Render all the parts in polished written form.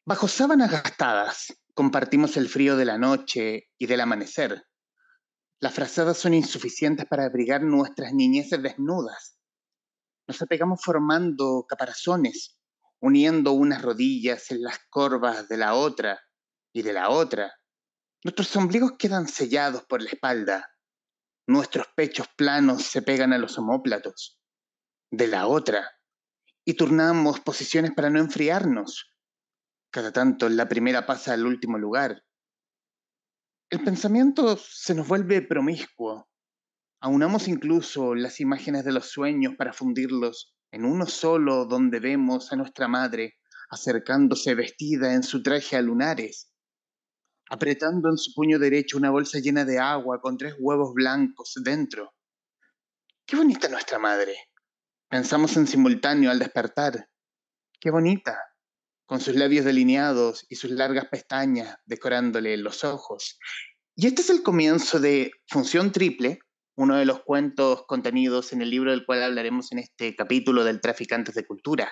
Bajo sábanas gastadas, compartimos el frío de la noche y del amanecer. Las frazadas son insuficientes para abrigar nuestras niñeces desnudas. Nos apegamos formando caparazones, uniendo unas rodillas en las corvas de la otra y de la otra. Nuestros ombligos quedan sellados por la espalda. Nuestros pechos planos se pegan a los omóplatos de la otra y turnamos posiciones para no enfriarnos. Cada tanto la primera pasa al último lugar. El pensamiento se nos vuelve promiscuo. Aunamos incluso las imágenes de los sueños para fundirlos en uno solo donde vemos a nuestra madre acercándose vestida en su traje a lunares, apretando en su puño derecho una bolsa llena de agua con 3 huevos blancos dentro. ¡Qué bonita nuestra madre! Pensamos en simultáneo al despertar. ¡Qué bonita! Con sus labios delineados y sus largas pestañas decorándole los ojos. Y este es el comienzo de Función Triple, uno de los cuentos contenidos en el libro del cual hablaremos en este capítulo del Traficantes de Cultura.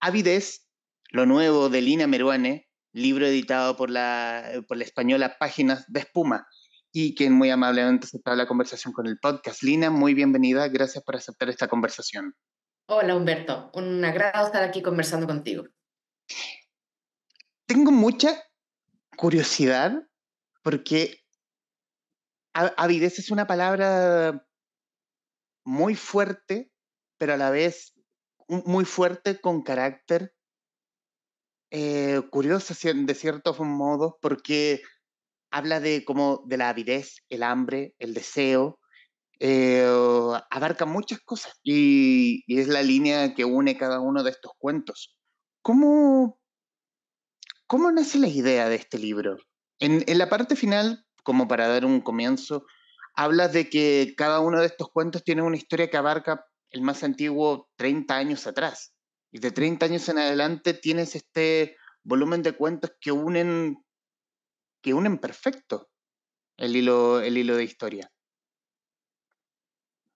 Avidez, lo nuevo de Lina Meruane, libro editado por la española Páginas de Espuma, y quien muy amablemente aceptó la conversación con el podcast. Lina, muy bienvenida, gracias por aceptar esta conversación. Hola Humberto, un agrado estar aquí conversando contigo. Tengo mucha curiosidad porque avidez es una palabra muy fuerte, pero a la vez muy fuerte con carácter, curiosa de ciertos modos, porque habla de como de la avidez, el hambre, el deseo, eh, abarca muchas cosas y es la línea que une cada uno de estos cuentos. ¿Cómo, cómo nace la idea de este libro? En la parte final, como para dar un comienzo, hablas de que cada uno de estos cuentos tiene una historia que abarca el más antiguo 30 años atrás. Y de 30 años en adelante tienes este volumen de cuentos que unen perfecto el hilo de historia.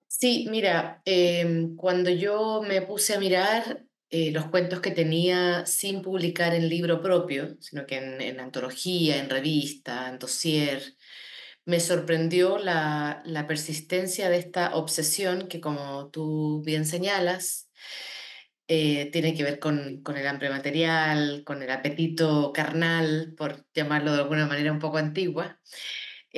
Sí, mira, cuando yo me puse a mirar los cuentos que tenía sin publicar en libro propio, sino que en antología, en revista, en dossier, me sorprendió la persistencia de esta obsesión que, como tú bien señalas, tiene que ver con el hambre material, con el apetito carnal, por llamarlo de alguna manera un poco antigua,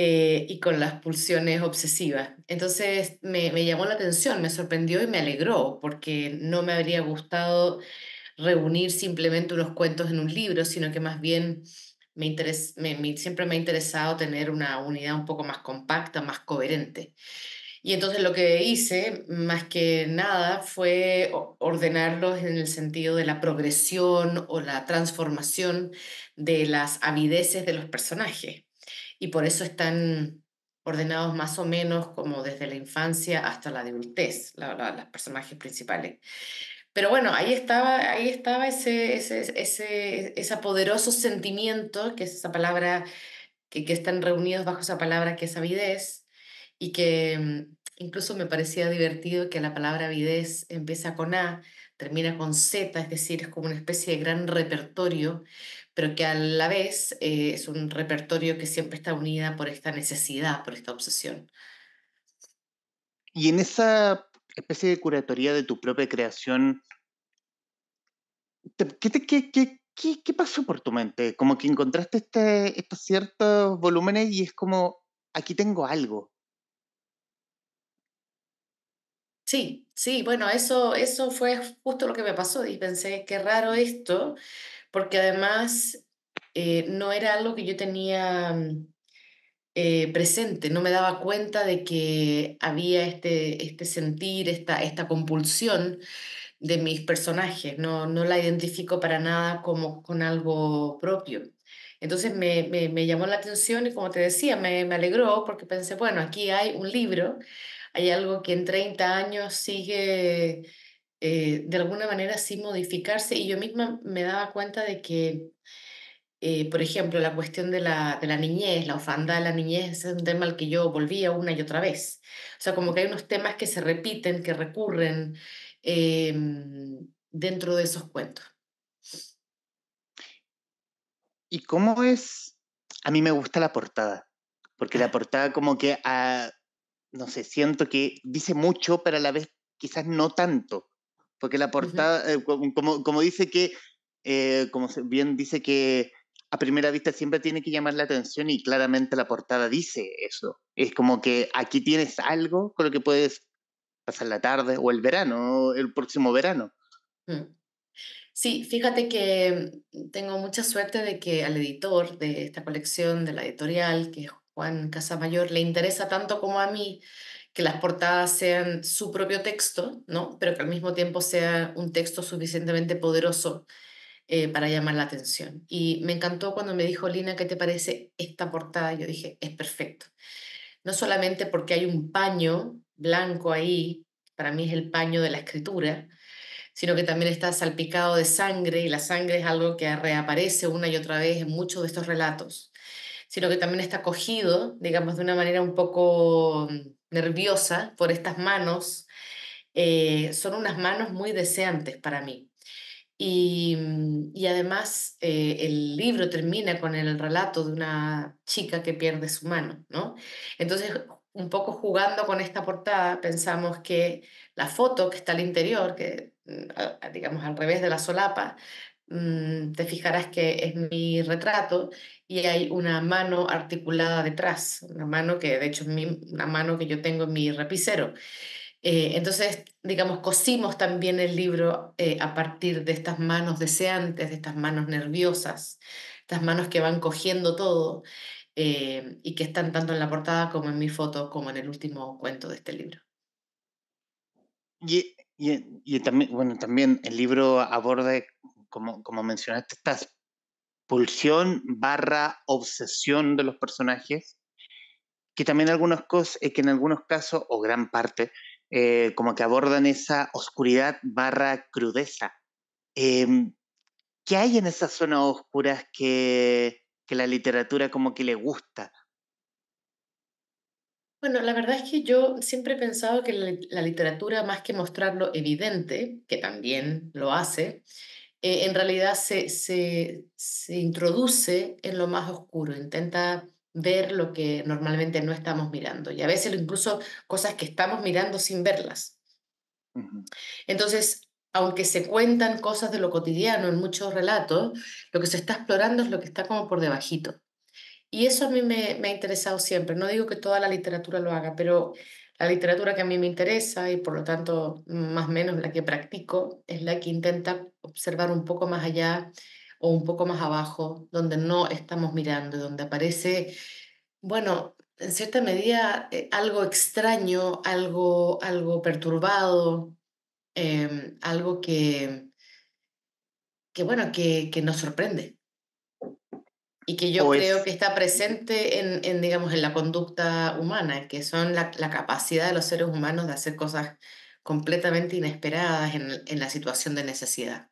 y con las pulsiones obsesivas. Entonces me llamó la atención, me sorprendió y me alegró, porque no me habría gustado reunir simplemente unos cuentos en un libro, sino que más bien siempre me ha interesado tener una unidad un poco más compacta, más coherente. Y entonces lo que hice, más que nada, fue ordenarlos en el sentido de la progresión o la transformación de las avideces de los personajes. Y por eso están ordenados más o menos como desde la infancia hasta la adultez, los personajes principales. Pero bueno, ahí estaba ese poderoso sentimiento, que es esa palabra, que están reunidos bajo esa palabra que es avidez, y que incluso me parecía divertido que la palabra avidez empieza con A, termina con Z, es decir, es como una especie de gran repertorio, pero que a la vez es un repertorio que siempre está unida por esta necesidad, por esta obsesión. Y en esa especie de curatoría de tu propia creación, ¿qué pasó por tu mente? Como que encontraste estos ciertos volúmenes y es como, aquí tengo algo. Sí, sí, bueno, eso fue justo lo que me pasó y pensé, qué raro esto, porque además no era algo que yo tenía presente, no me daba cuenta de que había este sentir, esta compulsión de mis personajes, no la identifico para nada como con algo propio. Entonces me llamó la atención y como te decía, me alegró porque pensé, bueno, aquí hay un libro, hay algo que en 30 años sigue de alguna manera sin modificarse y yo misma me daba cuenta de que por ejemplo, la cuestión de la niñez, la orfandad de la niñez, es un tema al que yo volvía una y otra vez. O sea, como que hay unos temas que se repiten, que recurren dentro de esos cuentos. ¿Y cómo es? A mí me gusta la portada, porque la Ah, portada como que, no sé, siento que dice mucho, pero a la vez quizás no tanto, porque la ujú, portada, como dice que, bien dice que a primera vista siempre tiene que llamar la atención y claramente la portada dice eso. Es como que aquí tienes algo con lo que puedes pasar la tarde o el verano, el próximo verano. mm. Sí, fíjate que tengo mucha suerte de que al editor de esta colección, de la editorial, que es Juan Casamayor, le interesa tanto como a mí que las portadas sean su propio texto, ¿no? Pero que al mismo tiempo sea un texto suficientemente poderoso para llamar la atención. Y me encantó cuando me dijo, Lina, ¿qué te parece esta portada? Yo dije, es perfecto. No solamente porque hay un paño blanco ahí, para mí es el paño de la escritura, sino que también está salpicado de sangre y la sangre es algo que reaparece una y otra vez en muchos de estos relatos, sino que también está cogido, digamos, de una manera un poco nerviosa por estas manos. Son unas manos muy deseantes para mí. Y además el libro termina con el relato de una chica que pierde su mano, ¿no? Entonces, un poco jugando con esta portada, pensamos que la foto que está al interior, que digamos al revés de la solapa, te fijarás que es mi retrato y hay una mano articulada detrás, una mano que de hecho es una mano que yo tengo en mi repicero. Entonces, digamos, cosimos también el libro a partir de estas manos deseantes, de estas manos nerviosas, estas manos que van cogiendo todo y que están tanto en la portada como en mi foto, como en el último cuento de este libro. Y también, bueno, también el libro aborda, como mencionaste, esta pulsión barra obsesión de los personajes, que también que en algunos casos, o gran parte, como que abordan esa oscuridad barra crudeza. Em, ¿Qué hay en esas zonas oscuras que la literatura como que le gusta? Bueno, la verdad es que yo siempre he pensado que la literatura, más que mostrar lo evidente, que también lo hace, en realidad se introduce en lo más oscuro, intenta ver lo que normalmente no estamos mirando y a veces incluso cosas que estamos mirando sin verlas. Ujú. Entonces, aunque se cuentan cosas de lo cotidiano en muchos relatos, lo que se está explorando es lo que está como por debajito. Y eso a mí me ha interesado siempre. No digo que toda la literatura lo haga, pero la literatura que a mí me interesa y por lo tanto más o menos la que practico es la que intenta observar un poco más allá o un poco más abajo, donde no estamos mirando, donde aparece, bueno, en cierta medida algo extraño, algo perturbado, algo bueno, que nos sorprende. Y que yo O creo es, que está presente digamos, en la conducta humana, que son la capacidad de los seres humanos de hacer cosas completamente inesperadas en la situación de necesidad.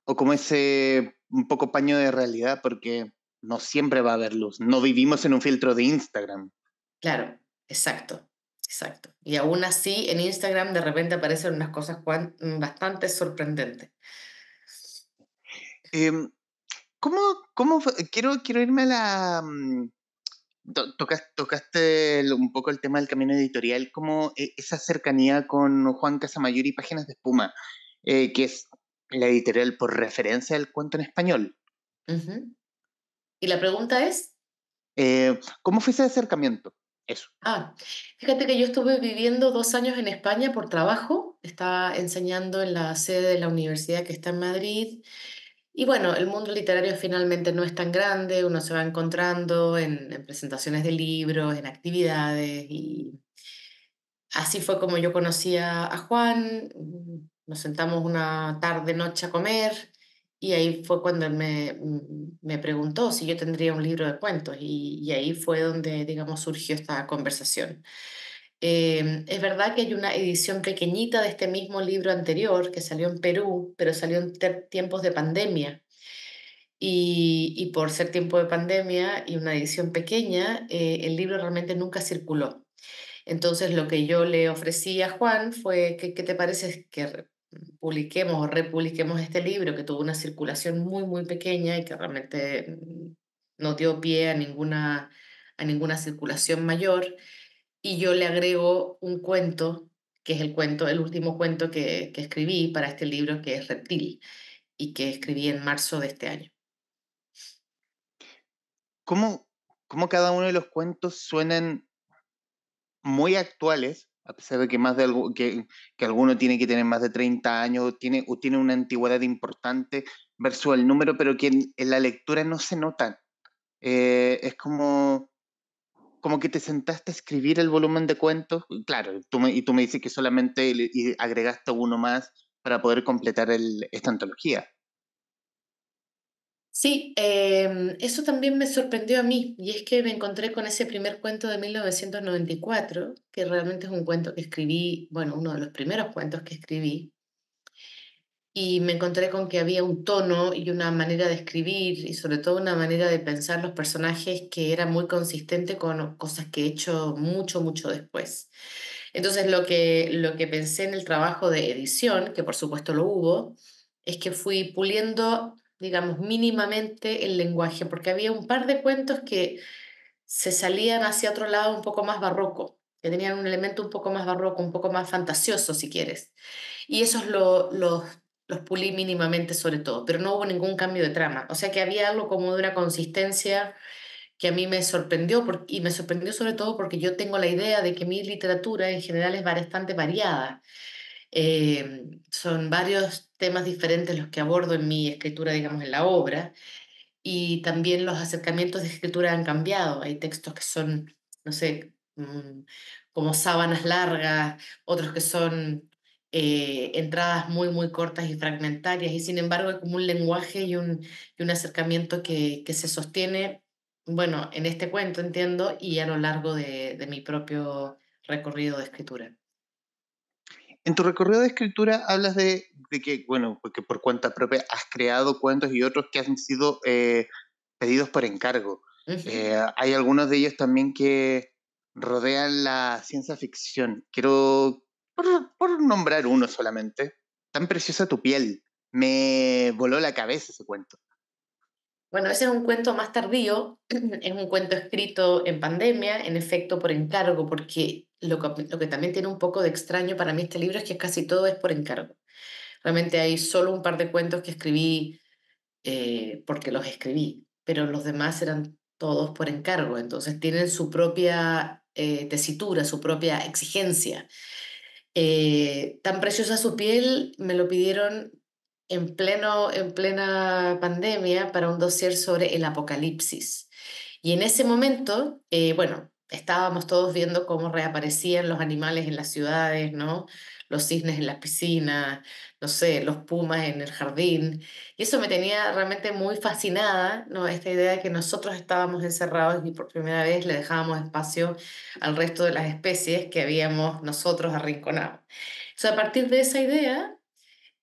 o como ese un poco paño de realidad, porque no siempre va a haber luz. No vivimos en un filtro de Instagram. Claro, exacto, exacto. Y aún así, en Instagram de repente aparecen unas cosas bastante sorprendentes. Em, quiero irme a tocaste un poco el tema del camino editorial, como esa cercanía con Juan Casamayor y Páginas de Espuma, que es la editorial por referencia del cuento en español. Ujú. Y la pregunta es, ¿Cómo fue ese acercamiento? Eso. fíjate que yo estuve viviendo 2 años en España por trabajo, estaba enseñando en la sede de la universidad que está en Madrid. Y bueno, el mundo literario finalmente no es tan grande, uno se va encontrando en presentaciones de libros, en actividades, y así fue como yo conocí a Juan, nos sentamos una tarde, noche a comer, y ahí fue cuando él me preguntó si yo tendría un libro de cuentos, y ahí fue donde, digamos, surgió esta conversación. Es verdad que hay una edición pequeñita de este mismo libro anterior que salió en Perú, pero salió en tiempos de pandemia. Y por ser tiempo de pandemia y una edición pequeña, el libro realmente nunca circuló. Entonces, lo que yo le ofrecí a Juan fue, ¿qué te parece que publiquemos o republiquemos este libro que tuvo una circulación muy, muy pequeña y que realmente no dio pie a ninguna circulación mayor. Y yo le agrego un cuento, que es el último cuento que escribí para este libro, que es Reptil, y que escribí en marzo de este año. ¿Cómo, cómo cada uno de los cuentos suenan muy actuales, a pesar de que, que alguno tiene que tener más de 30 años, o tiene una antigüedad importante versus el número, pero que en la lectura no se notan? Es como que te sentaste a escribir el volumen de cuentos. Claro, y tú me dices que solamente y agregaste uno más para poder completar esta antología. Sí, eso también me sorprendió a mí, y es que me encontré con ese primer cuento de 1994, que realmente es un cuento que escribí, bueno, uno de los primeros cuentos que escribí, y me encontré con que había un tono y una manera de escribir y sobre todo una manera de pensar los personajes que era muy consistente con cosas que he hecho mucho, mucho después. Entonces lo que pensé en el trabajo de edición, que por supuesto lo hubo, es que fui puliendo, digamos, mínimamente el lenguaje, porque había un par de cuentos que se salían hacia otro lado un poco más barroco, que tenían un elemento un poco más barroco, un poco más fantasioso, si quieres. Y esos los pulí mínimamente sobre todo, pero no hubo ningún cambio de trama. O sea que había algo como de una consistencia que a mí me sorprendió, y me sorprendió sobre todo porque yo tengo la idea de que mi literatura en general es bastante variada. Son varios temas diferentes los que abordo en mi escritura, digamos, en la obra, y también los acercamientos de escritura han cambiado. Hay textos que son, no sé, como sábanas largas, otros que son entradas muy, muy cortas y fragmentarias, y sin embargo hay como un lenguaje y un acercamiento que se sostiene, bueno, en este cuento entiendo, y a lo largo de mi propio recorrido de escritura. En tu recorrido de escritura hablas de que, bueno, porque por cuenta propia has creado cuentos y otros que han sido pedidos por encargo. Ujú. Hay algunos de ellos también que rodean la ciencia ficción. Quiero, por nombrar uno solamente, Tan preciosa tu piel. Me voló la cabeza ese cuento. Bueno, ese es un cuento más tardío, es un cuento escrito en pandemia, en efecto por encargo, porque lo que también tiene un poco de extraño para mí este libro es que casi todo es por encargo. Realmente hay solo un par de cuentos que escribí porque los escribí, pero los demás eran todos por encargo, entonces tienen su propia tesitura, su propia exigencia. Tan preciosa su piel, me lo pidieron en plena pandemia para un dossier sobre el apocalipsis. Y en ese momento, bueno, estábamos todos viendo cómo reaparecían los animales en las ciudades, ¿no? Los cisnes en las piscinas, no sé, los pumas en el jardín. Y eso me tenía realmente muy fascinada, ¿no? Esta idea de que nosotros estábamos encerrados y por primera vez le dejábamos espacio al resto de las especies que habíamos nosotros arrinconado. Entonces, a partir de esa idea,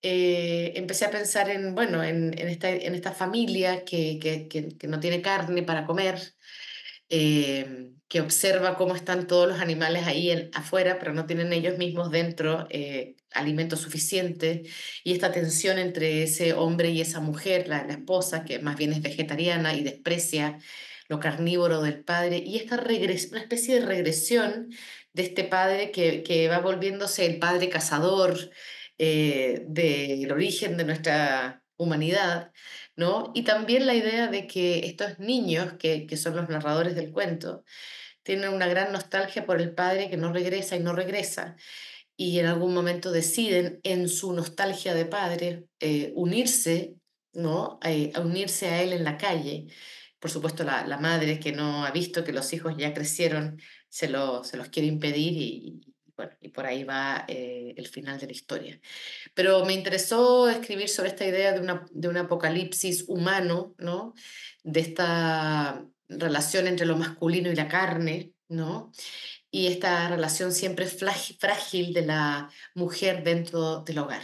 empecé a pensar en, bueno, en esta familia que no tiene carne para comer, que observa cómo están todos los animales ahí afuera, pero no tienen ellos mismos dentro alimento suficiente, y esta tensión entre ese hombre y esa mujer, la esposa, que más bien es vegetariana y desprecia lo carnívoro del padre, y esta una especie de regresión de este padre que va volviéndose el padre cazador del origen de nuestra humanidad, ¿no? Y también la idea de que estos niños, que son los narradores del cuento, tienen una gran nostalgia por el padre que no regresa y no regresa, y en algún momento deciden, en su nostalgia de padre, unirse, ¿no? A unirse a él en la calle. Por supuesto, la madre que no ha visto que los hijos ya crecieron, se los quiere impedir bueno, y por ahí va el final de la historia. Pero me interesó escribir sobre esta idea de un apocalipsis humano, ¿no? De esta relación entre lo masculino y la carne, ¿no? Y esta relación siempre frágil de la mujer dentro del hogar.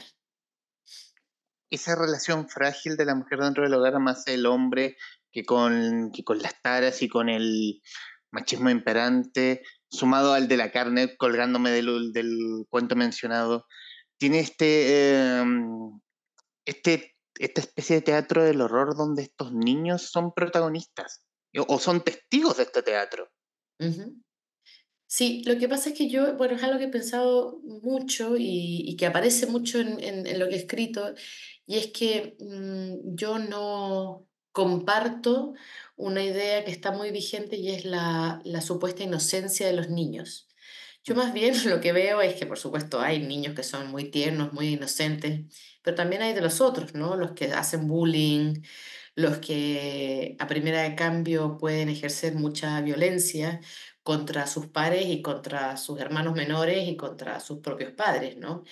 Esa relación frágil de la mujer dentro del hogar más el hombre que con las taras y con el machismo imperante, sumado al de la carne, colgándome del cuento mencionado, tiene esta especie de teatro del horror donde estos niños son protagonistas o son testigos de este teatro. Ujú. Sí, lo que pasa es que yo, bueno, es algo que he pensado mucho y que aparece mucho en lo que he escrito, y es que yo no comparto una idea que está muy vigente y es la supuesta inocencia de los niños. Yo Mm. más bien lo que veo es que, por supuesto, hay niños que son muy tiernos, muy inocentes, pero también hay de los otros, ¿no? Los que hacen bullying, los que a primera de cambio pueden ejercer mucha violencia contra sus pares y contra sus hermanos menores y contra sus propios padres, ¿no?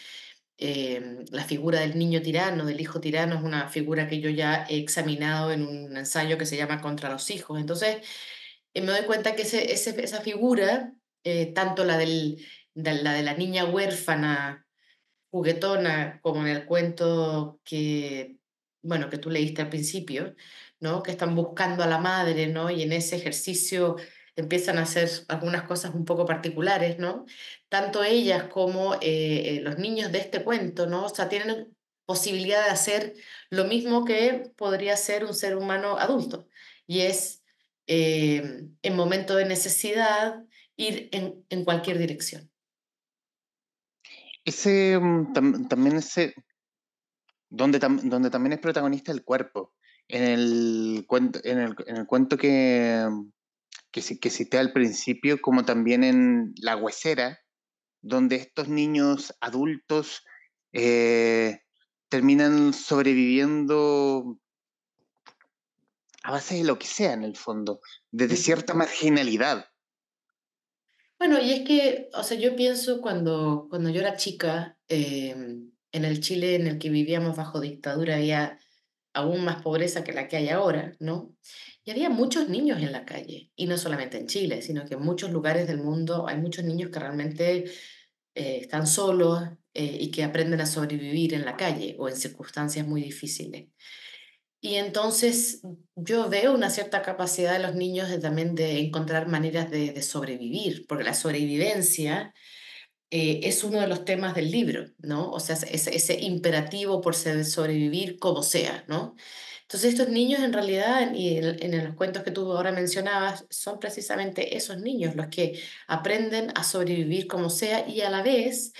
La figura del niño tirano, del hijo tirano, es una figura que yo ya he examinado en un ensayo que se llama Contra los hijos. Entonces, me doy cuenta que esa figura, tanto la de la niña huérfana juguetona, como en el cuento que, bueno, que tú leíste al principio, ¿no? Que están buscando a la madre, ¿no? Y en ese ejercicio empiezan a hacer algunas cosas un poco particulares, ¿no? Tanto ellas como los niños de este cuento, ¿no? O sea, tienen posibilidad de hacer lo mismo que podría ser un ser humano adulto, y es, en momento de necesidad, ir en cualquier dirección. También donde también es protagonista el cuerpo. En el cuento que cité al principio, como también en La Huesera, donde estos niños adultos eh, terminan sobreviviendo a base de lo que sea en el fondo, desde Ujú. cierta marginalidad. Bueno, y es que, o sea, yo pienso cuando yo era chica, en el Chile en el que vivíamos bajo dictadura había aún más pobreza que la que hay ahora, ¿no? Y había muchos niños en la calle, y no solamente en Chile, sino que en muchos lugares del mundo hay muchos niños que realmente están solos y que aprenden a sobrevivir en la calle o en circunstancias muy difíciles. Y entonces yo veo una cierta capacidad de los niños de también de encontrar maneras de sobrevivir, porque la sobrevivencia es uno de los temas del libro, ¿no? O sea, ese imperativo por sobrevivir como sea, ¿no? Entonces estos niños en realidad, y en los cuentos que tú ahora mencionabas, son precisamente esos niños los que aprenden a sobrevivir como sea y a la vez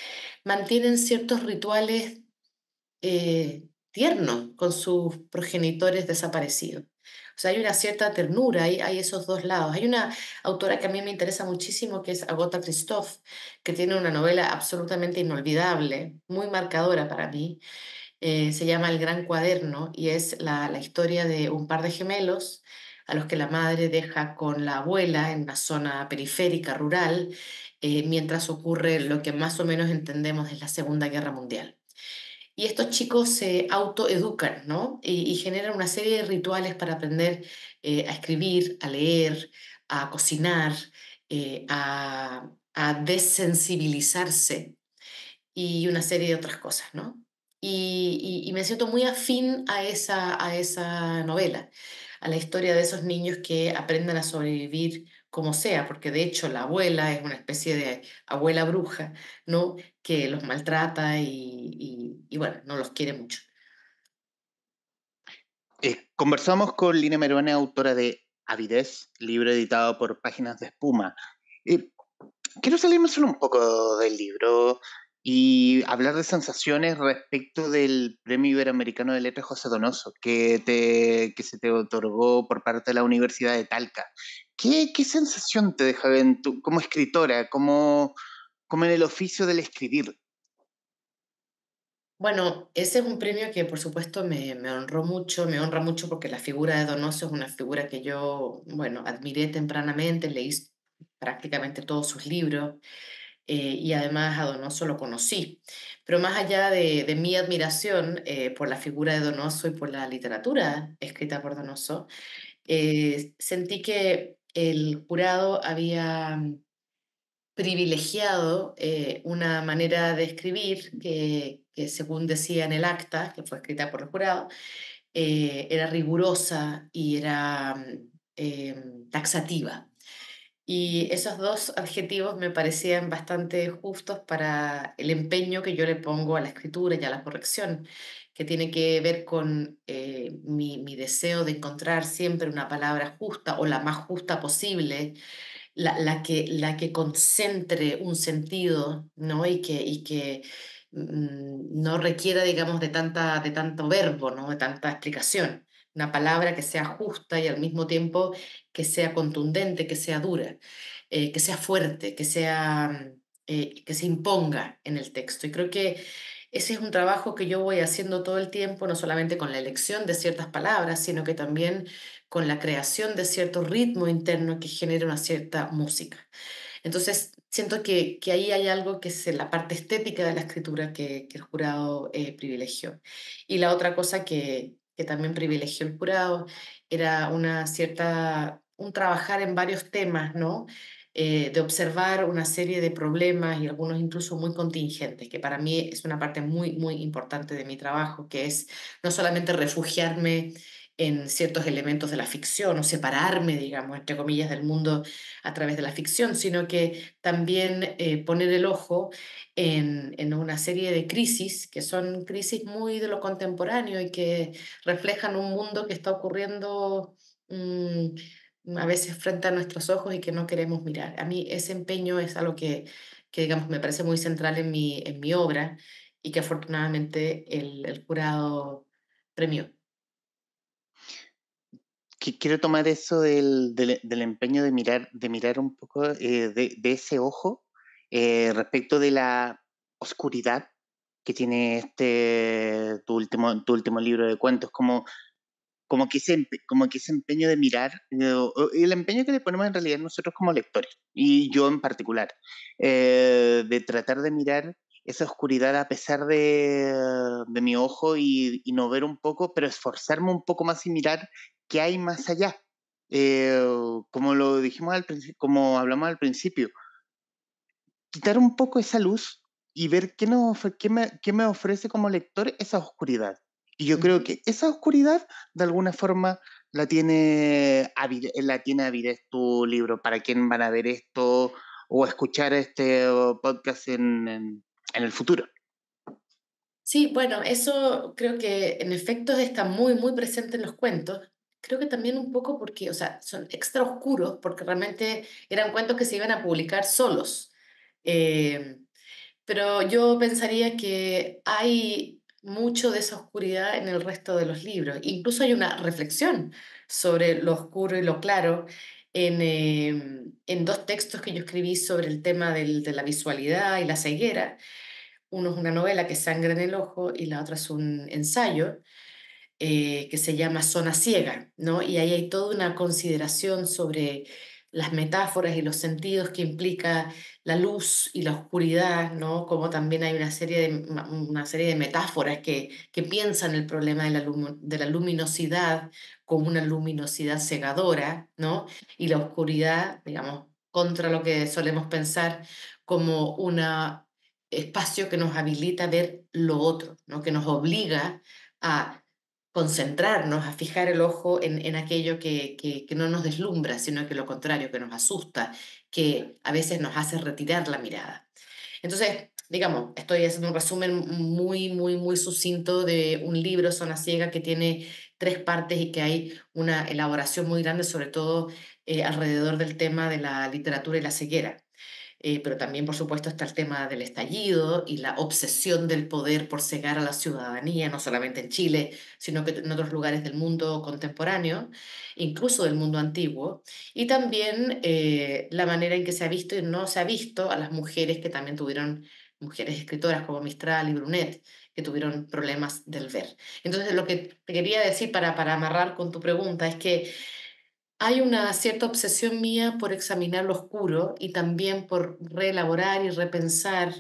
mantienen ciertos rituales tierno con sus progenitores desaparecidos. O sea, hay una cierta ternura, hay esos dos lados. Hay una autora que a mí me interesa muchísimo, que es Agota Christoph, que tiene una novela absolutamente inolvidable, muy marcadora para mí. Se llama El Gran Cuaderno y es la historia de un par de gemelos a los que la madre deja con la abuela en una zona periférica, rural, mientras ocurre lo que más o menos entendemos es la Segunda Guerra Mundial. Y estos chicos se autoeducan, ¿no? Y generan una serie de rituales para aprender a escribir, a leer, a cocinar, a desensibilizarse y una serie de otras cosas, ¿no? Y me siento muy afín a esa novela, a la historia de esos niños que aprenden a sobrevivir como sea, porque de hecho la abuela es una especie de abuela bruja, ¿no? Que los maltrata y bueno, no los quiere mucho. Conversamos con Lina Meruane, autora de Avidez, libro editado por Páginas de Espuma. Eh, Quiero salirme solo un poco del libro y hablar de sensaciones respecto del Premio Iberoamericano de Letras José Donoso, que se te otorgó por parte de la Universidad de Talca. ¿Qué sensación te deja como escritora, como en el oficio del escribir? Bueno, ese es un premio que por supuesto me honró mucho, me honra mucho porque la figura de Donoso es una figura que yo, bueno, admiré tempranamente, leí prácticamente todos sus libros. Y además a Donoso lo conocí. Pero más allá de mi admiración por la figura de Donoso y por la literatura escrita por Donoso, sentí que el jurado había privilegiado una manera de escribir que, según decía en el acta, que fue escrita por el jurado, era rigurosa y era taxativa. Y esos dos adjetivos me parecían bastante justos para el empeño que yo le pongo a la escritura y a la corrección, que tiene que ver con mi deseo de encontrar siempre una palabra justa o la más justa posible, la que concentre un sentido, ¿no? Y que no requiera, digamos, de tanto verbo, ¿no? De tanta explicación. Una palabra que sea justa y al mismo tiempo que sea contundente, que sea dura, que sea fuerte, que se imponga en el texto. Y creo que ese es un trabajo que yo voy haciendo todo el tiempo, no solamente con la elección de ciertas palabras, sino que también con la creación de cierto ritmo interno que genera una cierta música. Entonces, siento que ahí hay algo que es la parte estética de la escritura que el jurado privilegió. Y la otra cosa que también privilegió el jurado era un trabajar en varios temas, ¿no? De observar una serie de problemas y algunos incluso muy contingentes, que para mí es una parte muy, muy importante de mi trabajo, que es no solamente refugiarme en ciertos elementos de la ficción o separarme, digamos, entre comillas, del mundo a través de la ficción, sino que también poner el ojo en una serie de crisis, que son crisis muy de lo contemporáneo y que reflejan un mundo que está ocurriendo a veces frente a nuestros ojos y que no queremos mirar. A mí ese empeño es algo que digamos, me parece muy central en mi obra y que afortunadamente el jurado premió. Quiero tomar eso del empeño de mirar un poco de ese ojo respecto de la oscuridad que tiene tu último libro de cuentos, como que ese empeño de mirar, el empeño que le ponemos en realidad nosotros como lectores, y yo en particular, de tratar de mirar esa oscuridad a pesar de mi ojo y no ver un poco, pero esforzarme un poco más y mirar qué hay más allá. Eh, Como lo dijimos al principio, como hablamos al principio, quitar un poco esa luz y ver qué me ofrece como lector esa oscuridad. Y yo creo Ujú. que esa oscuridad, de alguna forma, la tiene avidez tu libro. ¿Para quién van a ver esto o escuchar este podcast en el futuro? Sí, bueno, eso creo que en efecto está muy, muy presente en los cuentos. Creo que también un poco porque, o sea, son extra oscuros porque realmente eran cuentos que se iban a publicar solos. Eh, pero yo pensaría que hay mucho de esa oscuridad en el resto de los libros. Incluso hay una reflexión sobre lo oscuro y lo claro en dos textos que yo escribí sobre el tema de la visualidad y la ceguera. Uno es una novela que es Sangre en el ojo y la otra es un ensayo que se llama Zona Ciega, ¿no? Y ahí hay toda una consideración sobre las metáforas y los sentidos que implica la luz y la oscuridad, ¿no? Como también hay una serie de metáforas que piensan el problema de la luminosidad como una luminosidad cegadora, ¿no? Y la oscuridad, digamos, contra lo que solemos pensar como un espacio que nos habilita a ver lo otro, ¿no? Que nos obliga a concentrarnos, a fijar el ojo en aquello que no nos deslumbra, sino que lo contrario, que nos asusta, que a veces nos hace retirar la mirada. Entonces, digamos, estoy haciendo un resumen muy, muy, muy sucinto de un libro, Zona Ciega, que tiene tres partes y que hay una elaboración muy grande, sobre todo alrededor del tema de la literatura y la ceguera. Pero también, por supuesto, está el tema del estallido y la obsesión del poder por cegar a la ciudadanía, no solamente en Chile, sino que en otros lugares del mundo contemporáneo, incluso del mundo antiguo. Y también la manera en que se ha visto y no se ha visto a las mujeres que también tuvieron, mujeres escritoras como Mistral y Brunet, que tuvieron problemas del ver. Entonces, lo que te quería decir para amarrar con tu pregunta es que hay una cierta obsesión mía por examinar lo oscuro y también por reelaborar y repensar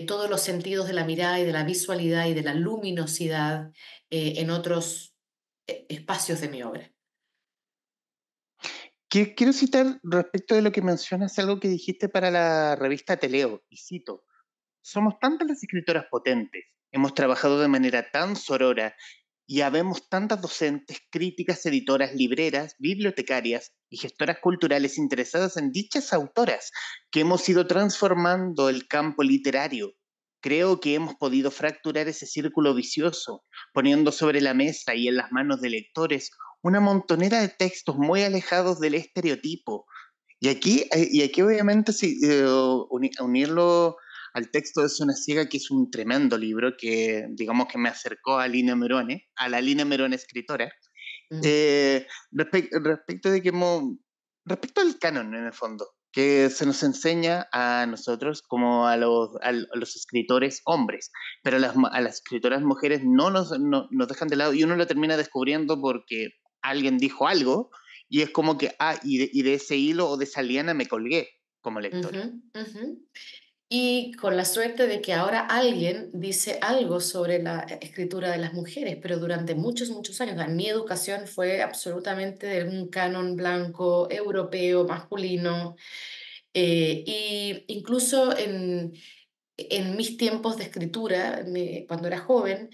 todos los sentidos de la mirada y de la visualidad y de la luminosidad en otros espacios de mi obra. Quiero citar respecto de lo que mencionas algo que dijiste para la revista Te Leo, y cito: somos tantas las escritoras potentes, hemos trabajado de manera tan sorora y habemos tantas docentes, críticas, editoras, libreras, bibliotecarias y gestoras culturales interesadas en dichas autoras que hemos ido transformando el campo literario. Creo que hemos podido fracturar ese círculo vicioso, poniendo sobre la mesa y en las manos de lectores una montonera de textos muy alejados del estereotipo. Y aquí obviamente sí, unirlo al texto de Zona Ciega, que es un tremendo libro que, digamos, que me acercó a Lina Merone, a la Lina Merone escritora, Mm, respecto de que respecto al canon en el fondo, que se nos enseña a nosotros como a los escritores hombres, pero a las escritoras mujeres nos dejan de lado y uno lo termina descubriendo porque alguien dijo algo y es como que, y de ese hilo o de esa liana me colgué como lector. ujú, ujú. Y con la suerte de que ahora alguien dice algo sobre la escritura de las mujeres, pero durante muchos, muchos años, mi educación fue absolutamente de un canon blanco, europeo, masculino, y incluso en mis tiempos de escritura, cuando era joven,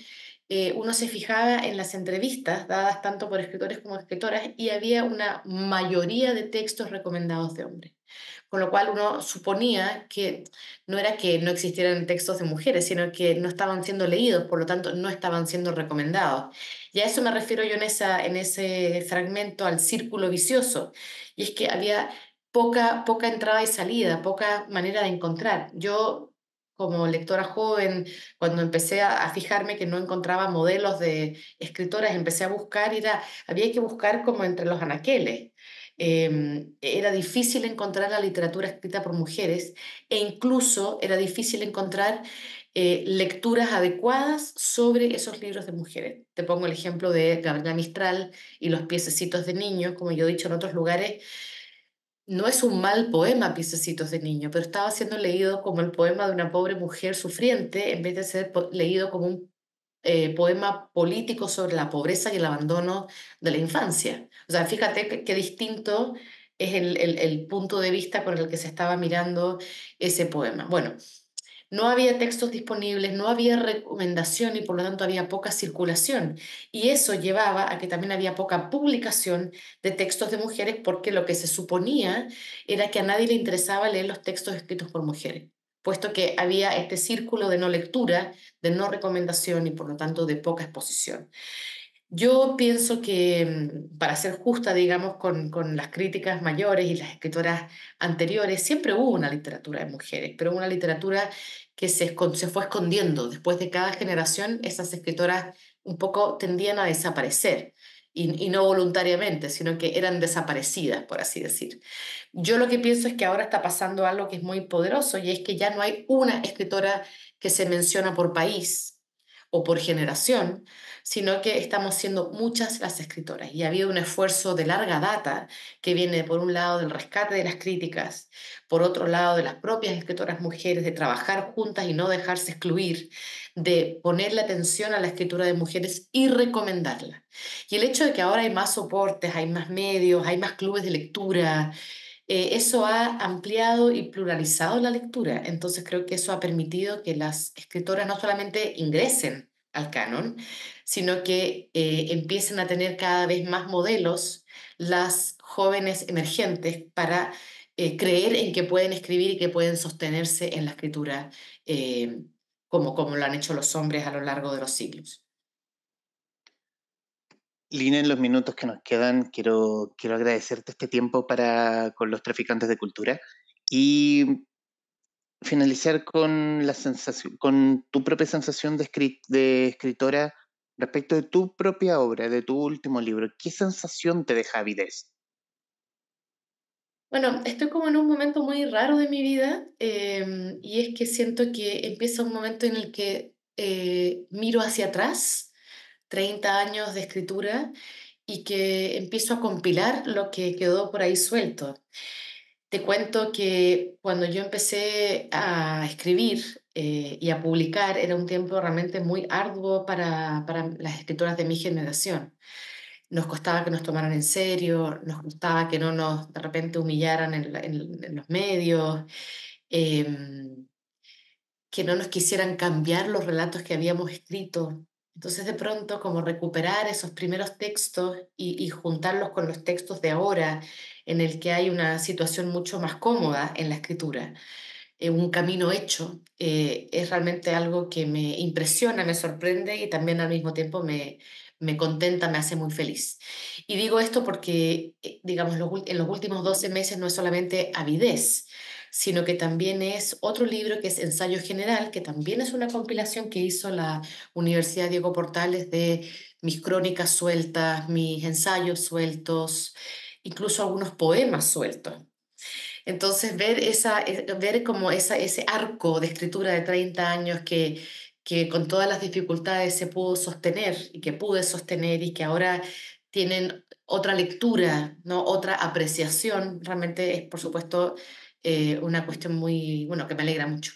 uno se fijaba en las entrevistas dadas tanto por escritores como escritoras y había una mayoría de textos recomendados de hombres. Con lo cual uno suponía que no existieran textos de mujeres, sino que no estaban siendo leídos, por lo tanto no estaban siendo recomendados. Y a eso me refiero yo en ese fragmento al círculo vicioso. Y es que había poca entrada y salida, poca manera de encontrar. Yo, como lectora joven, cuando empecé a fijarme que no encontraba modelos de escritoras, empecé a buscar, había que buscar como entre los anaqueles. Era difícil encontrar la literatura escrita por mujeres e incluso era difícil encontrar lecturas adecuadas sobre esos libros de mujeres. Te pongo el ejemplo de Gabriela Mistral y Los piececitos de niño, como yo he dicho en otros lugares, no es un mal poema, Piececitos de niño, pero estaba siendo leído como el poema de una pobre mujer sufriente en vez de ser leído como un poema político sobre la pobreza y el abandono de la infancia. O sea, fíjate qué distinto es el punto de vista con el que se estaba mirando ese poema. Bueno, no había textos disponibles, no había recomendación y por lo tanto había poca circulación. Y eso llevaba a que también había poca publicación de textos de mujeres porque lo que se suponía era que a nadie le interesaba leer los textos escritos por mujeres, puesto que había este círculo de no lectura, de no recomendación y por lo tanto de poca exposición. Yo pienso que, para ser justa, digamos, con las críticas mayores y las escritoras anteriores, siempre hubo una literatura de mujeres, pero una literatura que se fue escondiendo. Después de cada generación, esas escritoras un poco tendían a desaparecer, y no voluntariamente, sino que eran desaparecidas, por así decir. Yo lo que pienso es que ahora está pasando algo que es muy poderoso, y es que ya no hay una escritora que se menciona por país o por generación, sino que estamos siendo muchas las escritoras y ha habido un esfuerzo de larga data que viene por un lado del rescate de las críticas, por otro lado de las propias escritoras mujeres, de trabajar juntas y no dejarse excluir, de ponerle atención a la escritura de mujeres y recomendarla. Y el hecho de que ahora hay más soportes, hay más medios, hay más clubes de lectura, eso ha ampliado y pluralizado la lectura. Entonces creo que eso ha permitido que las escritoras no solamente ingresen al canon, sino que empiecen a tener cada vez más modelos las jóvenes emergentes para creer en que pueden escribir y que pueden sostenerse en la escritura, como lo han hecho los hombres a lo largo de los siglos. Lina, en los minutos que nos quedan, quiero agradecerte este tiempo con los traficantes de cultura y finalizar con con tu propia sensación de escritora respecto de tu propia obra, de tu último libro. ¿Qué sensación te deja Avidez? Bueno, estoy como en un momento muy raro de mi vida, y es que siento que empieza un momento en el que miro hacia atrás, 30 años de escritura, y que empiezo a compilar lo que quedó por ahí suelto. Te cuento que cuando yo empecé a escribir y a publicar, era un tiempo realmente muy arduo para las escritoras de mi generación. Nos costaba que nos tomaran en serio, nos costaba que no nos de repente humillaran en los medios, em, que no nos quisieran cambiar los relatos que habíamos escrito. Entonces, de pronto, como recuperar esos primeros textos y juntarlos con los textos de ahora, en el que hay una situación mucho más cómoda en la escritura, un camino hecho, es realmente algo que me impresiona, me sorprende y también al mismo tiempo me contenta, me hace muy feliz. Y digo esto porque, digamos, en los últimos 12 meses no es solamente avidez, sino que también es otro libro que es Ensayo General, que también es una compilación que hizo la Universidad Diego Portales de mis crónicas sueltas, mis ensayos sueltos, incluso algunos poemas sueltos. Entonces, ver como ese arco de escritura de 30 años que con todas las dificultades se pudo sostener y que pude sostener y que ahora tienen otra lectura, ¿no? Otra apreciación, realmente es, por supuesto, una cuestión muy, bueno, que me alegra mucho.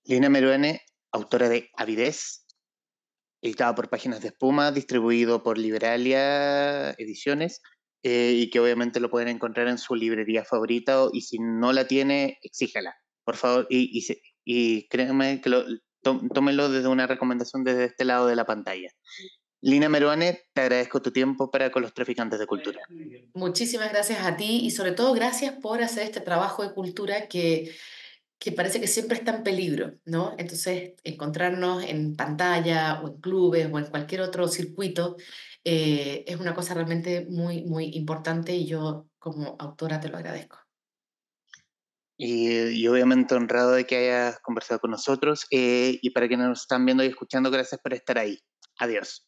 Lina Meruane, autora de Avidez, editado por Páginas de Espuma, distribuido por Liberalia Ediciones, y que obviamente lo pueden encontrar en su librería favorita, y si no la tiene, exíjala, por favor, y créanme que tómenlo desde una recomendación desde este lado de la pantalla. Lina Meruane, te agradezco tu tiempo para con los traficantes de cultura. Muchísimas gracias a ti y sobre todo gracias por hacer este trabajo de cultura que parece que siempre está en peligro, ¿no? Entonces, encontrarnos en pantalla o en clubes o en cualquier otro circuito es una cosa realmente muy, muy importante y yo como autora te lo agradezco. Y obviamente honrado de que hayas conversado con nosotros, y para quienes nos están viendo y escuchando, gracias por estar ahí. Adiós.